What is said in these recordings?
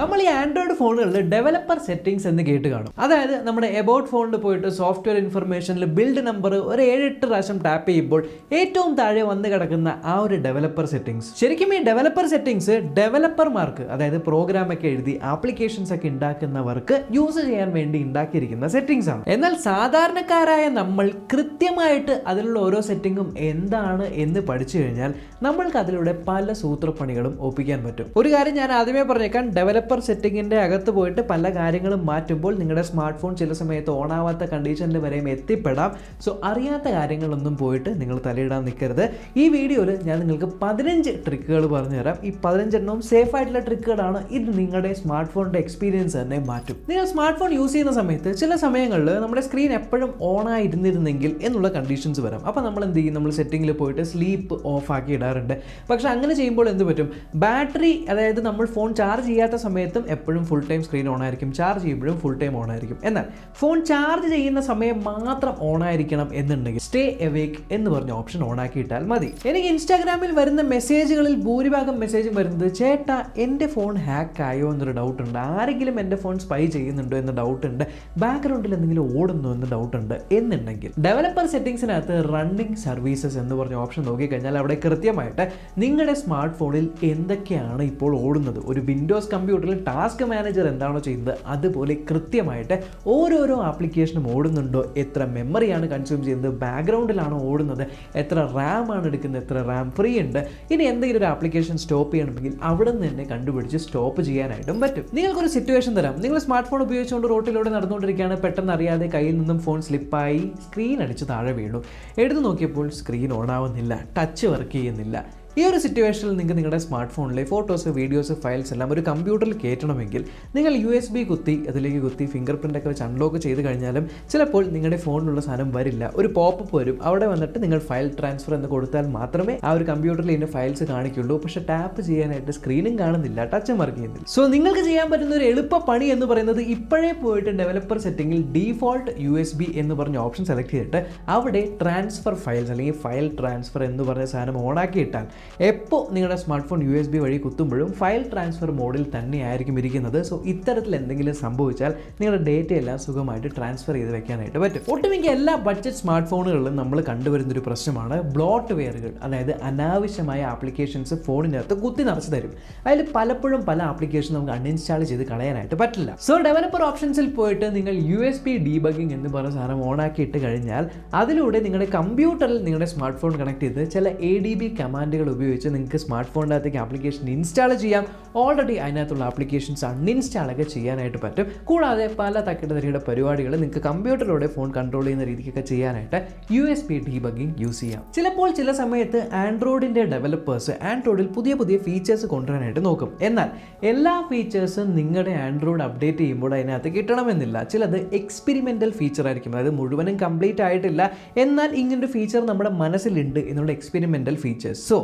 നമ്മൾ ഈ ആൻഡ്രോയിഡ് ഫോണുകളിൽ ഡെവലപ്പർ സെറ്റിംഗ്സ് എന്ന് കേട്ട് കാണും. അതായത് നമ്മുടെ എബൌട്ട് ഫോണിൽ പോയിട്ട് സോഫ്റ്റ്വെയർ ഇൻഫർമേഷനിൽ ബിൽഡ് നമ്പർ ഒരു 7-8 പ്രാവശ്യം ടാപ്പ് ചെയ്യുമ്പോൾ ഏറ്റവും താഴെ വന്ന് കിടക്കുന്ന ആ ഒരു ഡെവലപ്പർ സെറ്റിംഗ്സ്. ശരിക്കും ഈ ഡെവലപ്പർ സെറ്റിംഗ്സ് ഡെവലപ്പർമാർക്ക്, അതായത് പ്രോഗ്രാം ഒക്കെ എഴുതി ആപ്ലിക്കേഷൻസ് ഒക്കെ ഉണ്ടാക്കുന്നവർക്ക് യൂസ് ചെയ്യാൻ വേണ്ടി ഉണ്ടാക്കിയിരിക്കുന്ന സെറ്റിംഗ്സ് ആണ്. എന്നാൽ സാധാരണക്കാരായ നമ്മൾ കൃത്യമായിട്ട് അതിലുള്ള ഓരോ സെറ്റിംഗും എന്താണ് എന്ന് പഠിച്ചു കഴിഞ്ഞാൽ നമ്മൾക്ക് അതിലൂടെ പല സൂത്രപ്പണികളും ഒപ്പിക്കാൻ പറ്റും. ഒരു കാര്യം ഞാൻ ആദ്യമേ പറഞ്ഞേക്കാൻ, ഡെവലപ്പർ സെറ്റിംഗിന്റെ അകത്ത് പോയിട്ട് പല കാര്യങ്ങളും മാറ്റുമ്പോൾ നിങ്ങളുടെ സ്മാർട്ട് ഫോൺ ചില സമയത്ത് ഓൺ ആവാത്ത കണ്ടീഷനിൽ വരെയും എത്തിപ്പെടാം. സോ അറിയാത്ത കാര്യങ്ങളൊന്നും പോയിട്ട് നിങ്ങൾ തലയിടാൻ നിൽക്കരുത്. ഈ വീഡിയോയിൽ ഞാൻ നിങ്ങൾക്ക് 15 ട്രിക്കുകൾ പറഞ്ഞുതരാം. ഈ 15 എണ്ണവും സേഫ് ആയിട്ടുള്ള ട്രിക്കുകളാണ്. ഇത് നിങ്ങളുടെ സ്മാർട്ട് ഫോണിന്റെ എക്സ്പീരിയൻസ് തന്നെ മാറ്റും. നിങ്ങൾ സ്മാർട്ട് ഫോൺ യൂസ് ചെയ്യുന്ന സമയത്ത് ചില സമയങ്ങളിൽ നമ്മുടെ സ്ക്രീൻ എപ്പോഴും ഓൺ ആയിരുന്നിരുന്നെങ്കിൽ എന്നുള്ള കണ്ടീഷൻസ് വരാം. അപ്പോൾ നമ്മൾ എന്ത് ചെയ്യും? നമ്മൾ സെറ്റിംഗിൽ പോയിട്ട് സ്ലീപ്പ് ഓഫ് ആക്കി ഇടാറുണ്ട്. പക്ഷെ അങ്ങനെ ചെയ്യുമ്പോൾ എന്ത് പറ്റും? ബാറ്ററി, അതായത് നമ്മൾ ഫോൺ ചാർജ് ചെയ്യാത്ത സമയത്തും എപ്പോഴും ഫുൾ ടൈം സ്ക്രീൻ ഓൺ ആയിരിക്കും, ചാർജ് ചെയ്യുമ്പോഴും ഫുൾ ടൈം ഓൺ ആയിരിക്കും. എന്നാൽ ഫോൺ ചാർജ് ചെയ്യുന്ന സമയം മാത്രം ഓൺ ആയിരിക്കണം എന്നുണ്ടെങ്കിൽ സ്റ്റേ എവേക്ക് എന്ന് പറഞ്ഞ ഓപ്ഷൻ ഓൺ ആക്കി ഇട്ടാൽ മതി. എനിക്ക് ഇൻസ്റ്റാഗ്രാമിൽ വരുന്ന മെസ്സേജുകളിൽ ഭൂരിഭാഗം മെസ്സേജും വരുന്നത്, ചേട്ടാ എൻ്റെ ഫോൺ ഹാക്ക് ആയോ എന്നൊരു ഡൗട്ട് ഉണ്ട്, ആരെങ്കിലും എൻ്റെ ഫോൺ സ്പൈ ചെയ്യുന്നുണ്ടോ എന്ന ഡൗട്ട് ഉണ്ട്, ബാക്ക്ഗ്രൗണ്ടിൽ എന്തെങ്കിലും ഓടുന്നു എന്ന് ഡൗട്ട് ഉണ്ട് എന്നുണ്ടെങ്കിൽ ഡെവലപ്പർ സെറ്റിംഗ്സിനകത്ത് റണ്ണിങ് സർവീസസ് എന്ന് പറഞ്ഞ ഓപ്ഷൻ നോക്കിക്കഴിഞ്ഞാൽ അവിടെ കൃത്യമായിട്ട് നിങ്ങളുടെ സ്മാർട്ട് ഫോണിൽ എന്തൊക്കെയാണ് ഇപ്പോൾ ഓടുന്നത്, ഒരു വിൻഡോസ് കമ്പ്യൂട്ടറിൽ ടാസ്ക് മാനേജർ എന്താണോ ചെയ്യുന്നത് അതുപോലെ കൃത്യമായിട്ട് ഓരോരോ ആപ്ലിക്കേഷനും ഓടുന്നുണ്ടോ, എത്ര മെമ്മറിയാണ് കൺസ്യൂം ചെയ്യുന്നത്, ബാക്ക്ഗ്രൗണ്ടിലാണോ ഓടുന്നത്, എത്ര റാം ആണ് എടുക്കുന്നത്, എത്ര റാം ഫ്രീ ഉണ്ട്, ഇനി എന്തെങ്കിലും ഒരു ആപ്ലിക്കേഷൻ സ്റ്റോപ്പ് ചെയ്യണമെങ്കിൽ അവിടെ നിന്ന് തന്നെ കണ്ടുപിടിച്ച് സ്റ്റോപ്പ് ചെയ്യാനായിട്ടും പറ്റും. നിങ്ങൾക്കൊരു സിറ്റുവേഷൻ തരാം. നിങ്ങൾ സ്മാർട്ട് ഫോൺ ഉപയോഗിച്ചുകൊണ്ട് റോട്ടിലൂടെ നടന്നുകൊണ്ടിരിക്കുകയാണ്, പെട്ടെന്ന് അറിയാതെ കയ്യിൽ നിന്നും ഫോൺ സ്ലിപ്പായി സ്ക്രീൻ അടിച്ച് താഴെ വീണു. എടുത്തു നോക്കിയപ്പോൾ സ്ക്രീൻ ഓൺ ആവുന്നില്ല, ടച്ച് വർക്ക് ചെയ്യുന്നില്ല. ഈ ഒരു സിറ്റുവേഷനിൽ നിങ്ങൾക്ക് നിങ്ങളുടെ സ്മാർട്ട് ഫോണിലെ ഫോട്ടോസ്, വീഡിയോസ്, ഫയൽസ് എല്ലാം ഒരു കമ്പ്യൂട്ടറിൽ കയറ്റണമെങ്കിൽ നിങ്ങൾ USB കുത്തി അതിലേക്ക് കുത്തി ഫിംഗർ പ്രിൻ്റ് ഒക്കെ വെച്ച് അൺലോക്ക് ചെയ്ത് കഴിഞ്ഞാലും ചിലപ്പോൾ നിങ്ങളുടെ ഫോണിലുള്ള സാധനം വരില്ല. ഒരു പോപ്പപ്പ് വരും. അവിടെ വന്നിട്ട് നിങ്ങൾ ഫയൽ ട്രാൻസ്ഫർ എന്ന് കൊടുത്താൽ മാത്രമേ ആ ഒരു കമ്പ്യൂട്ടറിൽ ഇതിൻ്റെ ഫയൽസ് കാണിക്കുള്ളൂ. പക്ഷേ ടാപ്പ് ചെയ്യാനായിട്ട് സ്ക്രീനും കാണുന്നില്ല, ടച്ചും വർക്ക് ചെയ്യുന്നില്ല. സോ നിങ്ങൾക്ക് ചെയ്യാൻ പറ്റുന്ന ഒരു എളുപ്പ പണി എന്ന് പറയുന്നത് ഇപ്പോഴേ പോയിട്ട് ഡെവലപ്പർ സെറ്റിംഗിൽ ഡീഫോൾട്ട് USB എന്ന് പറഞ്ഞ ഓപ്ഷൻ സെലക്ട് ചെയ്തിട്ട് അവിടെ ട്രാൻസ്ഫർ ഫയൽസ് അല്ലെങ്കിൽ ഫയൽ ട്രാൻസ്ഫർ എന്ന് പറഞ്ഞ സാധനം ഓണാക്കി ഇട്ടാൽ എപ്പോൾ നിങ്ങളുടെ സ്മാർട്ട് ഫോൺ USB വഴി കുത്തുമ്പോഴും ഫയൽ ട്രാൻസ്ഫർ മോഡിൽ തന്നെയായിരിക്കും ഇരിക്കുന്നത്. സോ ഇത്തരത്തിൽ എന്തെങ്കിലും സംഭവിച്ചാൽ നിങ്ങളുടെ ഡേറ്റ എല്ലാം സുഖമായിട്ട് ട്രാൻസ്ഫർ ചെയ്ത് വെക്കാനായിട്ട് പറ്റും. ഒട്ടുമിക്ക എല്ലാ ബഡ്ജറ്റ് സ്മാർട്ട് ഫോണുകളിലും നമ്മൾ കണ്ടുവരുന്നൊരു പ്രശ്നമാണ് ബ്ലോട്ട് വെയറുകൾ. അതായത് അനാവശ്യമായ ആപ്ലിക്കേഷൻസ് ഫോണിനകത്ത് കുത്തി നിറച്ച് തരും. അതിൽ പലപ്പോഴും പല ആപ്ലിക്കേഷൻ നമുക്ക് അൺഇൻസ്റ്റാൾ ചെയ്ത് കളയാനായിട്ട് പറ്റില്ല. സോ ഡെവലപ്പർ ഓപ്ഷൻസിൽ പോയിട്ട് നിങ്ങൾ USB ഡീബഗിംഗ് എന്ന് പറഞ്ഞ സാധനം ഓണാക്കി ഇട്ട് കഴിഞ്ഞാൽ അതിലൂടെ നിങ്ങളുടെ കമ്പ്യൂട്ടറിൽ നിങ്ങളുടെ സ്മാർട്ട് ഫോൺ കണക്ട് ചെയ്ത് ചില ADB കമാൻഡുകൾ ഉപയോഗിച്ച് നിങ്ങൾക്ക് സ്മാർട്ട് ഫോണിനകത്തേക്ക് ആപ്ലിക്കേഷൻ ഇൻസ്റ്റാൾ ചെയ്യാം. ഓൾറെഡി അതിനകത്തുള്ള ആപ്ലിക്കേഷൻസ് അൺഇൻസ്റ്റാൾ ഒക്കെ ചെയ്യാനായിട്ട് പറ്റും. കൂടാതെ പല തക്കിടതരിയുടെ പരിപാടികൾ നിങ്ങൾക്ക് കമ്പ്യൂട്ടറിലൂടെ ഫോൺ കൺട്രോൾ ചെയ്യുന്ന രീതിക്കൊക്കെ ചെയ്യാനായിട്ട് USB ഡീബഗിംഗ് യൂസ് ചെയ്യാം. ചിലപ്പോൾ ചില സമയത്ത് ആൻഡ്രോയിഡിൻ്റെ ഡെവലപ്പേഴ്സ് ആൻഡ്രോയിഡിൽ പുതിയ പുതിയ ഫീച്ചേഴ്സ് കൊണ്ടുവരാനായിട്ട് നോക്കും. എന്നാൽ എല്ലാ ഫീച്ചേഴ്സും നിങ്ങളുടെ ആൻഡ്രോയിഡ് അപ്ഡേറ്റ് ചെയ്യുമ്പോൾ അതിനകത്ത് കിട്ടണമെന്നില്ല. ചിലത് എക്സ്പെരിമെൻ്റൽ ഫീച്ചർ ആയിരിക്കും, അതായത് മുഴുവനും കംപ്ലീറ്റ് ആയിട്ടില്ല, എന്നാൽ ഇങ്ങനൊരു ഫീച്ചർ നമ്മുടെ മനസ്സിലുണ്ട് എന്നുള്ള എക്സ്പെരിമെൻ്റൽ ഫീച്ചേഴ്സ്. സോ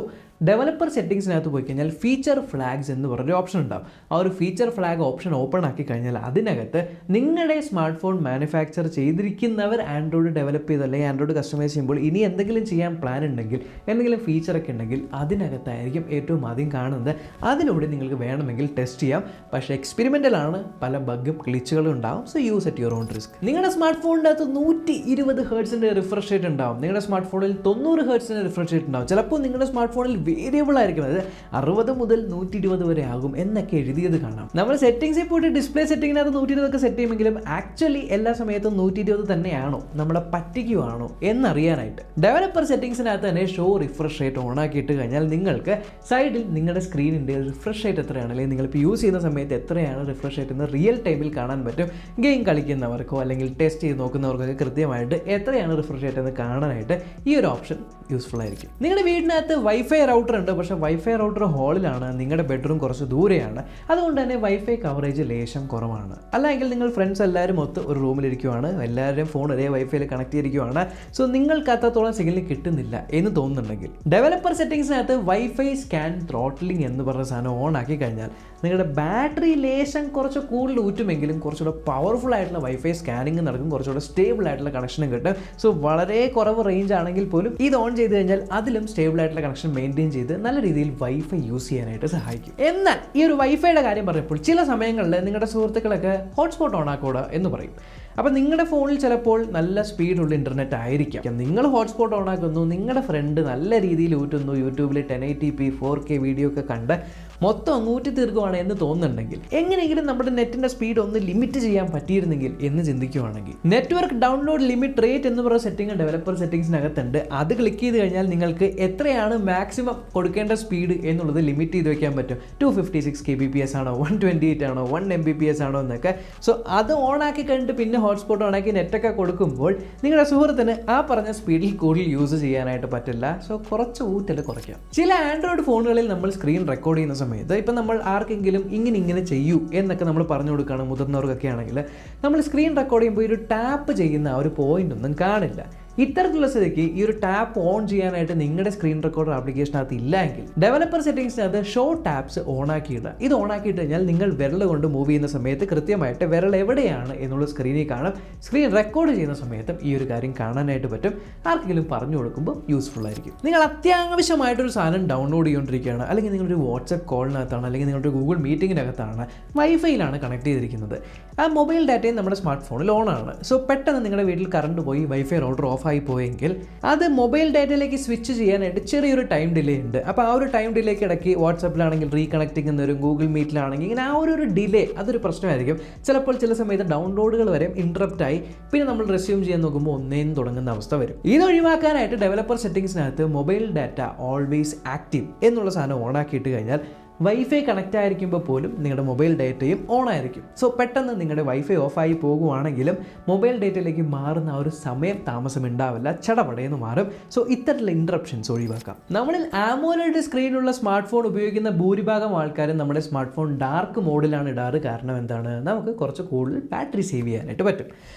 ഡെവലപ്പർ സെറ്റിംഗ്സിനകത്ത് പോയി കഴിഞ്ഞാൽ ഫീച്ചർ ഫ്ലാഗ്സ് എന്ന് പറഞ്ഞൊരു ഓപ്ഷൻ ഉണ്ടാവും. ആ ഒരു ഫീച്ചർ ഫ്ലാഗ് ഓപ്ഷൻ ഓപ്പൺ ആക്കി കഴിഞ്ഞാൽ അതിനകത്ത് നിങ്ങളുടെ സ്മാർട്ട് ഫോൺ മാനുഫാക്ചർ ചെയ്തിരിക്കുന്നവർ ആൻഡ്രോയിഡ് ഡെവലപ്പ് ചെയ്ത് അല്ലെങ്കിൽ ആൻഡ്രോയിഡ് കസ്റ്റമൈസ് ചെയ്യുമ്പോൾ ഇനി എന്തെങ്കിലും ചെയ്യാൻ പ്ലാൻ ഉണ്ടെങ്കിൽ, എന്തെങ്കിലും ഫീച്ചറൊക്കെ ഉണ്ടെങ്കിൽ അതിനകത്തായിരിക്കും ഏറ്റവും ആദ്യം കാണുന്നത്. അതിലൂടെ നിങ്ങൾക്ക് വേണമെങ്കിൽ ടെസ്റ്റ് ചെയ്യാം. പക്ഷേ എക്സ്പെരിമെൻ്റലാണ്, പല ബഗ്ഗും ഗ്ലിച്ചുകളും ഉണ്ടാവും. So use at your own risk. നിങ്ങളുടെ സ്മാർട്ട് ഫോണിൻ്റെ അകത്ത് 120 ഹെർട്സിൻ്റെ റിഫ്രഷ് റേറ്റ് ഉണ്ടാവും. നിങ്ങളുടെ സ്മാർട്ട് ഫോണിൽ 90 ഹെർട്സിൻ്റെ റിഫ്രഷ് റേറ്റ് ഉണ്ടാവും. ചിലപ്പോൾ നിങ്ങളുടെ സ്മാർട്ട് ഫോണിൽ വേരിയബിൾ ആയിരിക്കും, അതായത് 60 മുതൽ 120 വരെ ആകും എന്നൊക്കെ എഴുതിയത് കാണാം. നമ്മൾ സെറ്റിംഗ്സിൽ പോയിട്ട് ഡിസ്പ്ലേ സെറ്റിംഗിനകത്ത് 120 ഒക്കെ സെറ്റ് ചെയ്യുമെങ്കിലും ആക്ച്വലി എല്ലാ സമയത്തും 120 തന്നെയാണോ, നമ്മളെ പറ്റിക്കുവാണോ എന്നറിയാനായിട്ട് ഡെവലപ്പർ സെറ്റിംഗ്സിനകത്ത് തന്നെ ഷോ റിഫ്രഷ് റേറ്റ് ഓൺ ആക്കിയിട്ട് കഴിഞ്ഞാൽ നിങ്ങൾക്ക് സൈഡിൽ നിങ്ങളുടെ സ്ക്രീനിൻ്റെ റിഫ്രഷ് റേറ്റ് എത്രയാണ്, അല്ലെങ്കിൽ നിങ്ങളിപ്പോൾ യൂസ് ചെയ്യുന്ന സമയത്ത് എത്രയാണ് റിഫ്രഷ് റേറ്റ് എന്ന് റിയൽ ടൈമിൽ കാണാൻ പറ്റും. ഗെയിം കളിക്കുന്നവർക്കോ അല്ലെങ്കിൽ ടെസ്റ്റ് ചെയ്ത് നോക്കുന്നവർക്കൊക്കെ കൃത്യമായിട്ട് എത്രയാണ് റിഫ്രഷ് റേറ്റ് എന്ന് കാണാനായിട്ട് ഈ ഒരു ഓപ്ഷൻ യൂസ്ഫുൾ ആയിരിക്കും. നിങ്ങളുടെ വീടിനകത്ത് വൈഫൈ റൗട്ടർ ഉണ്ട്, പക്ഷേ വൈഫൈ റൗട്ടർ ഹാളിലാണ്, നിങ്ങളുടെ ബെഡ്റൂം കുറച്ച് ദൂരെയാണ്, അതുകൊണ്ട് തന്നെ വൈഫൈ കവറേജ് ലേശം കുറവാണ്. അല്ലെങ്കിൽ നിങ്ങൾ ഫ്രണ്ട്സ് എല്ലാവരും ഒത്ത് ഒരു റൂമിലിരിക്കുവാണ്, എല്ലാവരുടെയും ഫോൺ ഒരേ വൈഫൈയിൽ കണക്ട് ചെയ്തിരിക്കുവാണ്, സോ നിങ്ങൾക്ക് അത്രത്തോളം സിഗ്നൽ കിട്ടുന്നില്ല എന്ന് തോന്നുന്നുണ്ടെങ്കിൽ ഡെവലപ്പർ സെറ്റിംഗ്സിനകത്ത് വൈഫൈ സ്കാൻ ത്രോട്ട്ലിംഗ് എന്ന് പറഞ്ഞ സാധനം ഓൺ ആക്കി കഴിഞ്ഞാൽ നിങ്ങളുടെ ബാറ്ററി ലേശം കുറച്ച് കൂടുതൽ ഊറ്റുമെങ്കിലും കുറച്ചുകൂടെ പവർഫുൾ ആയിട്ടുള്ള വൈഫൈ സ്കാനിങ് നടക്കും, കുറച്ചുകൂടെ സ്റ്റേബിൾ ആയിട്ടുള്ള കണക്ഷനും കിട്ടും. സോ വളരെ കുറവ് റേഞ്ച് ആണെങ്കിൽ പോലും ഇത് ഓൺ ചെയ്ത് കഴിഞ്ഞാൽ അതിലും സ്റ്റേബിൾ ആയിട്ടുള്ള കണക്ഷൻ മെയിൻറ്റെയിൻ ചെയ്യുകയും ചെയ്ത് നല്ല രീതിയിൽ വൈഫൈ യൂസ് ചെയ്യാനായിട്ട് സഹായിക്കും. എന്നാൽ ഈ ഒരു വൈഫൈയുടെ കാര്യം പറഞ്ഞപ്പോൾ ചില സമയങ്ങളിൽ നിങ്ങളുടെ സുഹൃത്തുക്കളൊക്കെ ഹോട്ട്സ്പോട്ട് ഓൺ ആക്കൂടാ എന്ന് പറയും. അപ്പോൾ നിങ്ങളുടെ ഫോണിൽ ചിലപ്പോൾ നല്ല സ്പീഡുള്ള ഇൻ്റർനെറ്റ് ആയിരിക്കാം, നിങ്ങൾ ഹോട്ട്സ്പോട്ട് ഓൺ ആക്കുന്നു, നിങ്ങളുടെ ഫ്രണ്ട് നല്ല രീതിയിൽ ഊറ്റുന്നു, യൂട്യൂബിൽ 1080p 4K വീഡിയോ ഒക്കെ കണ്ട് മൊത്തം അങ്ങൂറ്റി തീർക്കുവാണ് എന്ന് തോന്നുന്നുണ്ടെങ്കിൽ എങ്ങനെയെങ്കിലും നമ്മുടെ നെറ്റിൻ്റെ സ്പീഡ് ഒന്ന് ലിമിറ്റ് ചെയ്യാൻ പറ്റിയിരുന്നെങ്കിൽ എന്ന് ചിന്തിക്കുവാണെങ്കിൽ നെറ്റ്വർക്ക് ഡൗൺലോഡ് ലിമിറ്റ് റേറ്റ് എന്ന് പറയുന്ന സെറ്റിംഗ് ഡെവലപ്പർ സെറ്റിംഗ്സിനകത്തുണ്ട്. അത് ക്ലിക്ക് ചെയ്ത് കഴിഞ്ഞാൽ നിങ്ങൾക്ക് എത്രയാണ് മാക്സിമം കൊടുക്കേണ്ട സ്പീഡ് എന്നുള്ളത് ലിമിറ്റ് ചെയ്ത് വെക്കാൻ പറ്റും. 256 kbps ആണോ, 128 ആണോ, 1 mbps ആണോ എന്നൊക്കെ. സോ അത് ഓൺ ആക്കി കഴിഞ്ഞിട്ട് പിന്നെ ഹോട്ട്സ്പോട്ട് ഓണാക്കി നെറ്റൊക്കെ കൊടുക്കുമ്പോൾ നിങ്ങളുടെ സുഹൃത്തിന് ആ പറഞ്ഞ സ്പീഡിൽ കൂടുതൽ യൂസ് ചെയ്യാനായിട്ട് പറ്റില്ല. സോ കുറച്ച് ഊറ്റൽ കുറയ്ക്കാം. ചില ആൻഡ്രോയിഡ് ഫോണുകളിൽ നമ്മൾ സ്ക്രീൻ റെക്കോർഡ് ചെയ്യുന്ന സമയത്ത് ഇപ്പം നമ്മൾ ആർക്കെങ്കിലും ഇങ്ങനെ ചെയ്യൂ എന്നൊക്കെ നമ്മൾ പറഞ്ഞു കൊടുക്കുകയാണ്, മുതിർന്നവർക്കൊക്കെ ആണെങ്കിൽ നമ്മൾ സ്ക്രീൻ റെക്കോർഡ് ചെയ്യുമ്പോൾ ഒരു ടാപ്പ് ചെയ്യുന്ന ആ ഒരു പോയിന്റ് ഒന്നും കാണില്ല. ഇത്തരത്തിലുള്ള സ്ഥിതിക്ക് ഈ ഒരു ടാപ്പ് ഓൺ ചെയ്യാനായിട്ട് നിങ്ങളുടെ സ്ക്രീൻ റെക്കോർഡർ ആപ്ലിക്കേഷനകത്ത് ഇല്ല എങ്കിൽ ഡെവലപ്പർ സെറ്റിംഗ്സിനകത്ത് ഷോ ടാപ്സ് ഓൺ ആക്കിയിടുക. ഇത് ഓൺ ആക്കിയിട്ട് കഴിഞ്ഞാൽ നിങ്ങൾ വിരൽ കൊണ്ട് മൂവ് ചെയ്യുന്ന സമയത്ത് കൃത്യമായിട്ട് വിരൽ എവിടെയാണ് എന്നുള്ള സ്ക്രീനിൽ കാണും. സ്ക്രീൻ റെക്കോർഡ് ചെയ്യുന്ന സമയത്തും ഈ ഒരു കാര്യം കാണാനായിട്ട് പറ്റും. ആർക്കെങ്കിലും പറഞ്ഞു കൊടുക്കുമ്പോൾ യൂസ്ഫുൾ ആയിരിക്കും. നിങ്ങൾ അത്യാവശ്യമായിട്ടൊരു സാധനം ഡൗൺലോഡ് ചെയ്തുകൊണ്ടിരിക്കുകയാണ്, അല്ലെങ്കിൽ നിങ്ങളൊരു വാട്സ്ആപ്പ് കോളിനകത്താണ്, അല്ലെങ്കിൽ നിങ്ങളുടെ ഗൂഗിൾ മീറ്റിങ്ങിനകത്താണ്, വൈഫൈയിലാണ് കണക്ട് ചെയ്തിരിക്കുന്നത്. ആ മൊബൈൽ ഡാറ്റയും നമ്മുടെ സ്മാർട്ട് ഫോണിൽ ഓൺ ആണ്. സോ പെട്ടെന്ന് നിങ്ങളുടെ വീട്ടിൽ കറണ്ട് പോയി വൈഫൈ റൗട്ടർ ഓഫ് ആയി പോയെങ്കിൽ അത് മൊബൈൽ ഡാറ്റയിലേക്ക് സ്വിച്ച് ചെയ്യാനായിട്ട് ചെറിയൊരു ടൈം ഡിലേ ഉണ്ട്. അപ്പോൾ ആ ഒരു ടൈം ഡിലേക്ക് ഇടയ്ക്ക് വാട്സാപ്പിലാണെങ്കിൽ റീകണക്റ്റിംഗ് എന്നൊരു ഗൂഗിൾ മീറ്റിലാണെങ്കിൽ ഇങ്ങനെ ആ ഒരു ഡിലേ അതൊരു പ്രശ്നമായിരിക്കും. ചിലപ്പോൾ ചില സമയത്ത് ഡൗൺലോഡുകൾ വരെ ഇൻറ്ററപ്റ്റ് ആയി പിന്നെ നമ്മൾ റെസ്യൂം ചെയ്യാൻ നോക്കുമ്പോൾ ഒന്നേന്ന് തുടങ്ങുന്ന അവസ്ഥ വരും. ഇത് ഒഴിവാക്കാനായിട്ട് ഡെവലപ്പർ സെറ്റിംഗ്സിനകത്ത് മൊബൈൽ ഡാറ്റ ഓൾവേസ് ആക്റ്റീവ് എന്നുള്ള സാധനം ഓൺ ആക്കിയിട്ട് കഴിഞ്ഞാൽ വൈഫൈ കണക്റ്റ് ആയിരിക്കുമ്പോൾ പോലും നിങ്ങളുടെ മൊബൈൽ ഡേറ്റയും ഓൺ ആയിരിക്കും. സോ പെട്ടെന്ന് നിങ്ങളുടെ വൈഫൈ ഓഫായി പോകുവാണെങ്കിലും മൊബൈൽ ഡേറ്റയിലേക്ക് മാറുന്ന ആ ഒരു സമയം താമസം ഉണ്ടാവില്ല, ചടപടയെന്ന് മാറും. സോ ഇത്തരത്തിലുള്ള ഇൻട്രപ്ഷൻസ് ഒഴിവാക്കാം. നമ്മളിൽ ആമോലെഡ് സ്ക്രീനുള്ള സ്മാർട്ട് ഫോൺ ഉപയോഗിക്കുന്ന ഭൂരിഭാഗം ആൾക്കാരും നമ്മുടെ സ്മാർട്ട് ഫോൺ ഡാർക്ക് മോഡിലാണ് ഇടാറ്. കാരണം എന്താണ്, നമുക്ക് കുറച്ച് കൂടുതൽ ബാറ്ററി സേവ് ചെയ്യാനായിട്ട് പറ്റും.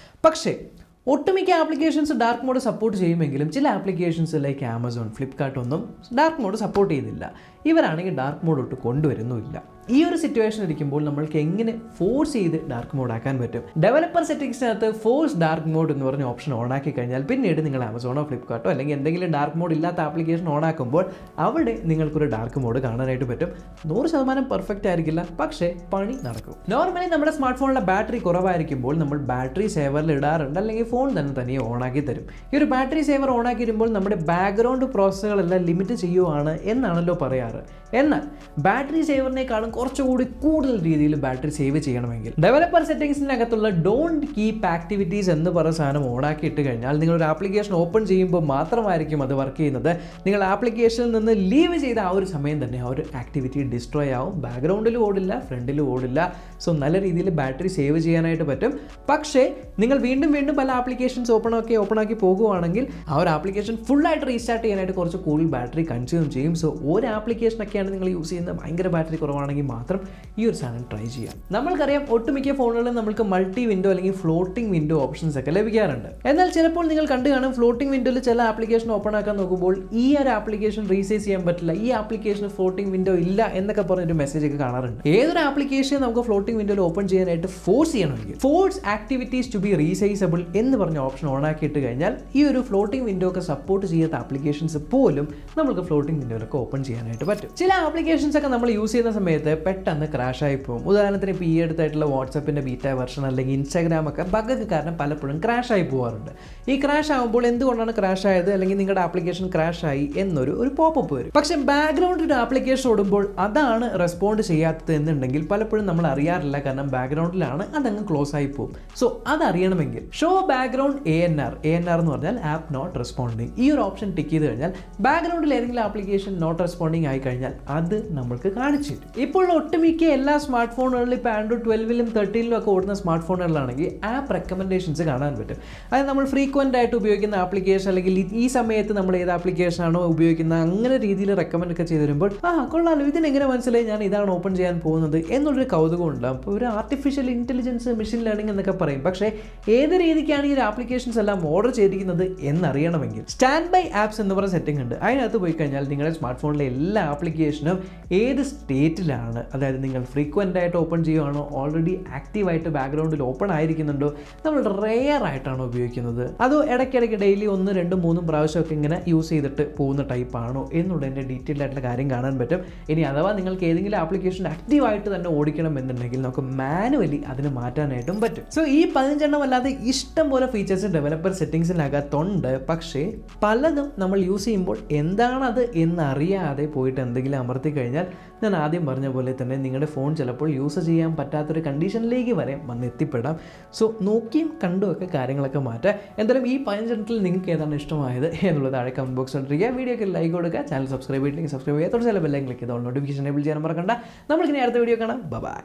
പക്ഷേ ഒട്ടുമിക്ക ആപ്ലിക്കേഷൻസ് ഡാർക്ക് മോഡ് സപ്പോർട്ട് ചെയ്യുമെങ്കിലും ചില ആപ്ലിക്കേഷൻസ് ലൈക്ക് ആമസോൺ, ഫ്ലിപ്കാർട്ട് ഒന്നും ഡാർക്ക് മോഡ് സപ്പോർട്ട് ചെയ്യുന്നില്ല. ഇവരാണെങ്കിൽ ഡാർക്ക് മോഡ് ഒട്ട് കൊണ്ടുവരുന്നുമില്ല. ഈ ഒരു സിറ്റുവേഷൻ ഇരിക്കുമ്പോൾ നമ്മൾക്ക് എങ്ങനെ ഫോഴ്സ് ചെയ്ത് ഡാർക്ക് മോഡ് ആക്കാൻ പറ്റും? ഡെവലപ്പർ സെറ്റിംഗ്സിനകത്ത് ഫോഴ്സ് ഡാർക്ക് മോഡ് എന്ന് പറഞ്ഞ ഓപ്ഷൻ ഓൺ ആക്കി കഴിഞ്ഞാൽ പിന്നീട് നിങ്ങൾ ആമസോണോ ഫ്ലിപ്കാർട്ടോ അല്ലെങ്കിൽ എന്തെങ്കിലും ഡാർക്ക് മോഡ് ഇല്ലാത്ത ആപ്ലിക്കേഷൻ ഓൺ ആക്കുമ്പോൾ അവിടെ നിങ്ങൾക്കൊരു ഡാർക്ക് മോഡ് കാണാനായിട്ട് പറ്റും. 100% പെർഫെക്റ്റ് ആയിരിക്കില്ല, പക്ഷേ പണി നടക്കും. നോർമലി നമ്മുടെ സ്മാർട്ട് ഫോണിലെ ബാറ്ററി കുറവായിരിക്കുമ്പോൾ നമ്മൾ ബാറ്ററി സേവറിൽ ഇടാറുണ്ട്, അല്ലെങ്കിൽ ഫോൺ തന്നെ ഓൺ ആക്കി തരും. ഈ ഒരു ബാറ്ററി സേവർ ഓൺ ആക്കി വരുമ്പോൾ നമ്മുടെ ബാക്ക്ഗ്രൗണ്ട് പ്രോസസ്സുകളെല്ലാം ലിമിറ്റ് ചെയ്യുവാണ് എന്നാണല്ലോ പറയാറ്. എന്നാൽ ബാറ്ററി സേവറിനേക്കാളും കുറച്ചുകൂടി കൂടുതൽ രീതിയിൽ ബാറ്ററി സേവ് ചെയ്യണമെങ്കിൽ ഡെവലപ്പർ സെറ്റിംഗ്സിനകത്തുള്ള ഡോണ്ട് കീപ്പ് ആക്ടിവിറ്റീസ് എന്ന് പറയുന്ന സാധനം ഓണാക്കി ഇട്ട് കഴിഞ്ഞാൽ നിങ്ങളൊരു ആപ്ലിക്കേഷൻ ഓപ്പൺ ചെയ്യുമ്പോൾ മാത്രമായിരിക്കും അത് വർക്ക് ചെയ്യുന്നത്. നിങ്ങൾ ആപ്ലിക്കേഷനിൽ നിന്ന് ലീവ് ചെയ്ത ആ ഒരു സമയം തന്നെ ആ ഒരു ആക്ടിവിറ്റി ഡിസ്ട്രോയ് ആവും. ബാക്ക്ഗ്രൗണ്ടിലും ഓടില്ല, ഫ്രണ്ടിലും ഓടില്ല. സോ നല്ല രീതിയിൽ ബാറ്ററി സേവ് ചെയ്യാനായിട്ട് പറ്റും. പക്ഷേ നിങ്ങൾ വീണ്ടും പല ആപ്ലിക്കേഷൻസ് ഓപ്പൺ ആക്കി പോകുവാണെങ്കിൽ ആ ഒരു ആപ്ലിക്കേഷൻ ഫുള്ളായിട്ട് റീസ്റ്റാർട്ട് ചെയ്യാനായിട്ട് കുറച്ച് കൂടുതൽ ബാറ്ററി കൺസ്യൂം ചെയ്യും. സോ ഒരു ആപ്ലിക്കേഷനൊക്കെയാണ് നിങ്ങൾ യൂസ് ചെയ്യുന്നത് ഭയങ്കര ബാറ്ററി കുറവാണെങ്കിൽ മാത്രം ഈ ഒരു സാധനം ട്രൈ ചെയ്യാം. നമ്മൾക്കറിയാം ഒട്ടുമിക്ക ഫോണുകളിലും നമുക്ക് മൾട്ടി വിൻഡോ അല്ലെങ്കിൽ ഫ്ലോട്ടിംഗ് വിൻഡോ ഓപ്ഷൻസ് ഒക്കെ ലഭിക്കാറുണ്ട്. എന്നാൽ ചിലപ്പോൾ നിങ്ങൾ കണ്ടു കാണും ഫ്ലോട്ടിംഗ് വിൻഡോയിൽ ചില ആപ്ലിക്കേഷൻ ഓപ്പൺ ആക്കാൻ നോക്കുമ്പോൾ ഈ ഒരു ആപ്ലിക്കേഷൻ റീസൈസ് ചെയ്യാൻ പറ്റില്ല, ഈ ആപ്ലിക്കേഷൻ ഫ്ലോട്ടിംഗ് വിൻഡോ ഇല്ല എന്നൊക്കെ പറഞ്ഞൊരു മെസ്സേജ് ഒക്കെ കാണാറുണ്ട്. ഏതൊരു ആപ്ലിക്കേഷൻ നമുക്ക് ഫ്ലോട്ടിംഗ് വിൻഡോയിൽ ഓപ്പൺ ചെയ്യാനായിട്ട് ഫോഴ്സ് ചെയ്യണമെങ്കിൽ ഫോഴ്സ് ആക്ടിവിറ്റീസ് ടു ബി റീസൈസബിൾ എന്ന് പറഞ്ഞ ഓപ്ഷൻ ഓൺ ആക്കിയിട്ട് കഴിഞ്ഞാൽ ഈ ഒരു ഫ്ലോട്ടിംഗ് വിൻഡോ ഒക്കെ സപ്പോർട്ട് ചെയ്യാത്ത ആപ്ലിക്കേഷൻസ് പോലും നമുക്ക് ഫ്ലോട്ടിംഗ് വിൻഡോയിലൊക്കെ ഓപ്പൺ ചെയ്യാനായിട്ട് പറ്റും. ചില ആപ്ലിക്കേഷൻസ് ഒക്കെ നമ്മൾ യൂസ് ചെയ്യുന്ന സമയത്ത് പെട്ടെന്ന് ക്രാഷ് ആയി പോകും. ഉദാഹരണത്തിന് ഇപ്പോൾ ഈ അടുത്തായിട്ടുള്ള വാട്സാപ്പിൻ്റെ ബീറ്റ വെർഷൻ അല്ലെങ്കിൽ ഇൻസ്റ്റാഗ്രാം ഒക്കെ ബഗ്ഗൊക്കെ കാരണം പലപ്പോഴും ക്രാഷ് ആയി പോകാറുണ്ട്. ഈ ക്രാഷ് ആകുമ്പോൾ എന്തുകൊണ്ടാണ് ക്രാഷ് ആയത് അല്ലെങ്കിൽ നിങ്ങളുടെ ആപ്ലിക്കേഷൻ ക്രാഷ് ആയി എന്നൊരു പോപ്പപ്പ് വരും. പക്ഷേ ബാക്ക്ഗ്രൗണ്ടിൽ ഒരു ആപ്ലിക്കേഷൻ ഓടുമ്പോൾ അതാണ് റെസ്പോണ്ട് ചെയ്യാത്തത് എന്നുണ്ടെങ്കിൽ പലപ്പോഴും നമ്മൾ അറിയാറില്ല, കാരണം ബാക്ക്ഗ്രൗണ്ടിലാണ് അതങ്ങ് ക്ലോസ് ആയി പോകും. സോ അതറിയണമെങ്കിൽ ഷോ ബാക്ക്ഗ്രൗണ്ട് ANR എന്ന് പറഞ്ഞാൽ ആപ്പ് നോട്ട് റെസ്പോണ്ടിങ്, ഈ ഒരു ഓപ്ഷൻ ടിക്ക് ചെയ്ത് കഴിഞ്ഞാൽ ബാക്ക്ഗ്രൗണ്ടിൽ ഏതെങ്കിലും ആപ്ലിക്കേഷൻ നോട്ട് റെസ്പോണ്ടിങ് ആയി കഴിഞ്ഞാൽ അത് നമ്മൾക്ക് കാണിച്ചു തരും. ഇപ്പോൾ ഒട്ടുമിക്ക എല്ലാ സ്മാർട്ട് ഫോണുകളിലും ഇപ്പോൾ ആൻഡ്രോയിഡ് 12-ലും 13-ലും ഒക്കെ ഓടുന്ന സ്മാർട്ട് ഫോണുകളിലാണെങ്കിൽ ആപ്പ് റെക്കമെൻഡേഷൻസ് കാണാൻ പറ്റും. അതായത് നമ്മൾ ഫ്രീക്വൻ്റ് ആയിട്ട് ഉപയോഗിക്കുന്ന ആപ്ലിക്കേഷൻ അല്ലെങ്കിൽ ഈ സമയത്ത് നമ്മൾ ഏത് ആപ്ലിക്കേഷനാണോ ഉപയോഗിക്കുന്നത് അങ്ങനെ രീതിയിൽ റെക്കമെൻഡ് ഒക്കെ ചെയ്ത് വരുമ്പോൾ കൊള്ളാലോ, ഇതിനെങ്ങനെ മനസ്സിലായി ഞാൻ ഇതാണ് ഓപ്പൺ ചെയ്യാൻ പോകുന്നത് എന്നുള്ളൊരു കൗതുകം ഉണ്ടാകും. അപ്പോൾ ഒരു ആർട്ടിഫിഷ്യൽ ഇൻ്റലിജൻസ്, മെഷീൻ ലേണിംഗ് എന്നൊക്കെ പറയും. പക്ഷേ ഏത് രീതിക്കാണ് ഈ ഒരു ആപ്ലിക്കേഷൻസ് എല്ലാം ഓർഡർ ചെയ്തിരിക്കുന്നത് എന്നറിയണമെങ്കിൽ സ്റ്റാൻഡ് ബൈ ആപ്സ് എന്ന് പറയുന്ന സെറ്റിംഗ് ഉണ്ട്. അതിനകത്ത് പോയി കഴിഞ്ഞാൽ നിങ്ങളുടെ സ്മാർട്ട് ഫോണിലെ എല്ലാ ആപ്ലിക്കേഷനും ഏത് സ്റ്റേറ്റിലാണ് ആണ്. അതായത് നിങ്ങൾ ഫ്രീക്വൻ്റ് ആയിട്ട് ഓപ്പൺ ചെയ്യുകയാണോ, ഓൾറെഡി ആക്റ്റീവായിട്ട് ബാക്ക്ഗ്രൗണ്ടിൽ ഓപ്പൺ ആയിരിക്കുന്നുണ്ടോ, നമ്മൾ റെയർ ആയിട്ടാണോ ഉപയോഗിക്കുന്നത്, അതോ ഇടയ്ക്കിടയ്ക്ക് ഡെയിലി 1, 2, 3 പ്രാവശ്യമൊക്കെ ഇങ്ങനെ യൂസ് ചെയ്തിട്ട് പോകുന്ന ടൈപ്പാണോ എന്നുള്ളതിൻ്റെ ഡീറ്റെയിൽഡ് ആയിട്ടുള്ള കാര്യം കാണാൻ പറ്റും. ഇനി അഥവാ നിങ്ങൾക്ക് ഏതെങ്കിലും ആപ്ലിക്കേഷൻ ആക്റ്റീവായിട്ട് തന്നെ ഓടിക്കണം എന്നുണ്ടെങ്കിൽ നമുക്ക് മാനുവലി അതിന് മാറ്റാനായിട്ടും പറ്റും. സോ ഈ 15 എണ്ണം അല്ലാതെ ഇഷ്ടം പോലെ ഫീച്ചേഴ്സ് ഡെവലപ്പർ സെറ്റിംഗ്സിനകത്തുണ്ട്. പക്ഷേ പലതും നമ്മൾ യൂസ് ചെയ്യുമ്പോൾ എന്താണത് എന്നറിയാതെ പോയിട്ട് എന്തെങ്കിലും അമർത്തി കഴിഞ്ഞാൽ ഞാൻ ആദ്യം പറഞ്ഞ പോലെ തന്നെ നിങ്ങളുടെ ഫോൺ ചിലപ്പോൾ യൂസ് ചെയ്യാൻ പറ്റാത്തൊരു കണ്ടീഷനിലേക്ക് വരെ വന്നെത്തിപ്പെടാം. സോ നോക്കിയും കണ്ടുമൊക്കെ കാര്യങ്ങളൊക്കെ മാറ്റുക. എന്തായാലും ഈ 15 എണ്ണത്തിൽ നിങ്ങൾക്ക് ഏതാണ് ഇഷ്ടമായത് എന്നുള്ളത് താഴെ കമൻറ്റ് ബോക്സിൽ ഇട്ടിരിക്കുക. വീഡിയോക്ക് ലൈക്ക് കൊടുക്കുക. ചാനൽ സബ്സ്ക്രൈബ് ചെയ്തില്ലെങ്കിൽ സബ്സ്ക്രൈബ് ചെയ്യുക. തൊട്ട് ചില ബെല്ലൈക്കൻ ക്ലിക്ക് ചെയ്ത് ഓൾ നോട്ടിഫിക്കേഷൻ എനേബിൾ ചെയ്യാൻ മറക്കണ്ട. നമ്മളിങ്ങനെ അടുത്ത വീഡിയോ കാണാം. ബൈ.